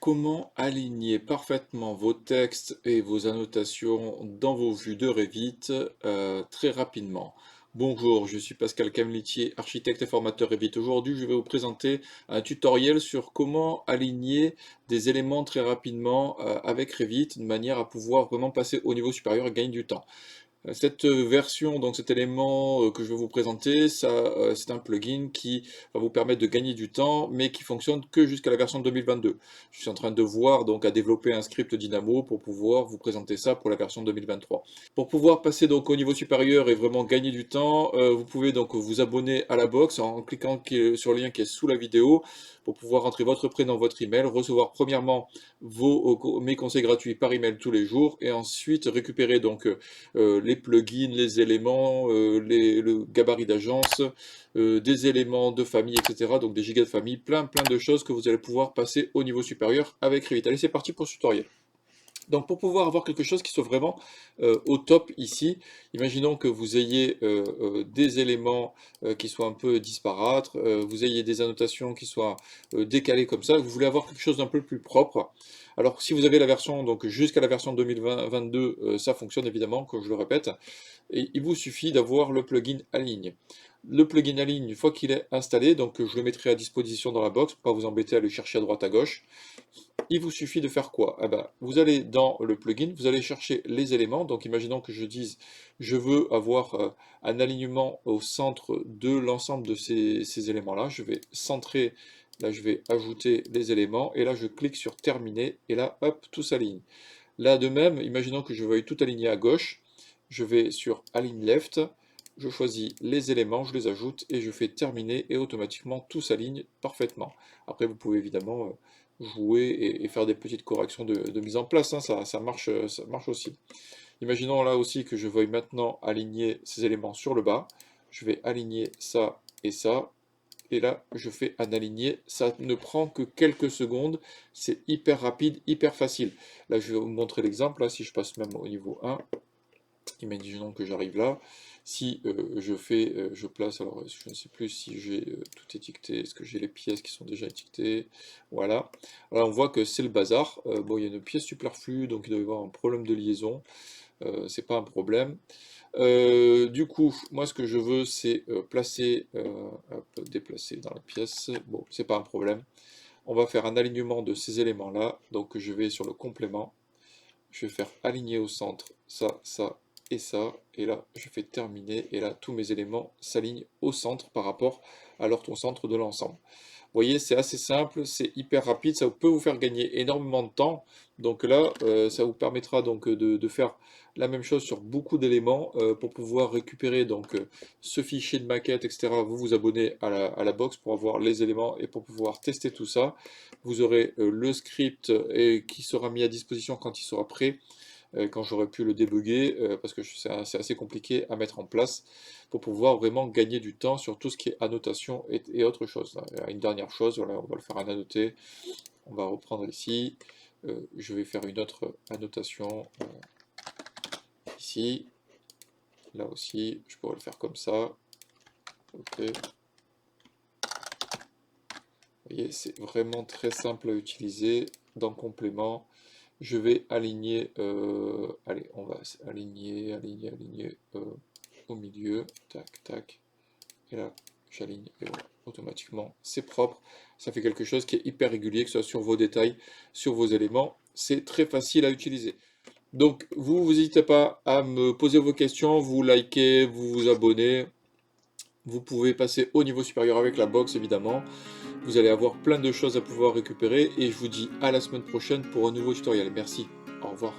Comment aligner parfaitement vos textes et vos annotations dans vos vues de Revit très rapidement? Bonjour, je suis Pascal Camlitier, architecte et formateur Revit. Aujourd'hui, je vais vous présenter un tutoriel sur comment aligner des éléments très rapidement avec Revit, de manière à pouvoir vraiment passer au niveau supérieur et gagner du temps. Cette version, donc cet élément que je vais vous présenter, c'est un plugin qui va vous permettre de gagner du temps, mais qui fonctionne que jusqu'à la version 2022. Je suis en train de voir donc à développer un script Dynamo pour pouvoir vous présenter ça pour la version 2023. Pour pouvoir passer donc au niveau supérieur et vraiment gagner du temps, vous pouvez donc vous abonner à la box en cliquant sur le lien qui est sous la vidéo pour pouvoir entrer votre prénom, votre email, recevoir premièrement mes conseils gratuits par email tous les jours et ensuite récupérer donc les plugins, les éléments, le gabarit d'agence, des éléments de famille, etc. Donc des gigas de famille, plein de choses que vous allez pouvoir passer au niveau supérieur avec Revit. Allez, c'est parti pour ce tutoriel. Donc pour pouvoir avoir quelque chose qui soit vraiment au top ici, imaginons que vous ayez des éléments qui soient un peu disparates, vous ayez des annotations qui soient décalées comme ça, vous voulez avoir quelque chose d'un peu plus propre. Alors si vous avez la version, donc jusqu'à la version 2022, ça fonctionne évidemment, comme je le répète, et il vous suffit d'avoir le plugin Aligne. Le plugin Aligne, une fois qu'il est installé, donc je le mettrai à disposition dans la box pour pas vous embêter à le chercher à droite à gauche. Il vous suffit de faire quoi? Eh ben, vous allez dans le plugin, vous allez chercher les éléments. Donc imaginons que je dise, je veux avoir un alignement au centre de l'ensemble de ces éléments-là. Je vais centrer, là je vais ajouter les éléments, et là je clique sur terminer, et là hop, tout s'aligne. Là de même, imaginons que je veuille tout aligner à gauche, je vais sur Align Left, je choisis les éléments, je les ajoute, et je fais terminer, et automatiquement tout s'aligne parfaitement. Après vous pouvez évidemment jouer et faire des petites corrections de mise en place, hein, ça marche aussi. Imaginons là aussi que je veuille maintenant aligner ces éléments sur le bas, je vais aligner ça, et là je fais un aligné, ça ne prend que quelques secondes, c'est hyper rapide, hyper facile. Là je vais vous montrer l'exemple, si je passe même au niveau 1, imaginons que j'arrive là, si je place, alors je ne sais plus si j'ai tout étiqueté, est-ce que j'ai les pièces qui sont déjà étiquetées, voilà. Alors on voit que c'est le bazar, bon il y a une pièce superflue, donc il doit y avoir un problème de liaison, c'est pas un problème. Du coup, moi ce que je veux c'est placer, déplacer dans la pièce, bon c'est pas un problème. On va faire un alignement de ces éléments là, donc je vais sur le complément, je vais faire aligner au centre ça, et là je fais terminer, et là tous mes éléments s'alignent au centre par rapport à leur ton centre de l'ensemble. Vous voyez, c'est assez simple, c'est hyper rapide, ça peut vous faire gagner énormément de temps. Donc là, ça vous permettra donc de faire la même chose sur beaucoup d'éléments pour pouvoir récupérer donc ce fichier de maquette, etc. Vous vous abonnez à la box pour avoir les éléments et pour pouvoir tester tout ça. Vous aurez le script qui sera mis à disposition quand il sera prêt, quand j'aurai pu le débugger, parce que c'est assez compliqué à mettre en place pour pouvoir vraiment gagner du temps sur tout ce qui est annotation et autre chose. Une dernière chose, voilà, on va le faire annoter, on va reprendre ici, je vais faire une autre annotation ici, là aussi, je pourrais le faire comme ça, ok. Vous voyez, c'est vraiment très simple à utiliser. Dans complément, je vais aligner, allez, on va aligner au milieu, tac, tac, et là, j'aligne, et voilà, automatiquement, c'est propre, ça fait quelque chose qui est hyper régulier, que ce soit sur vos détails, sur vos éléments, c'est très facile à utiliser. Donc, vous n'hésitez pas à me poser vos questions, vous likez, vous vous abonnez, vous pouvez passer au niveau supérieur avec la box, évidemment. Vous allez avoir plein de choses à pouvoir récupérer, et je vous dis à la semaine prochaine pour un nouveau tutoriel. Merci, au revoir.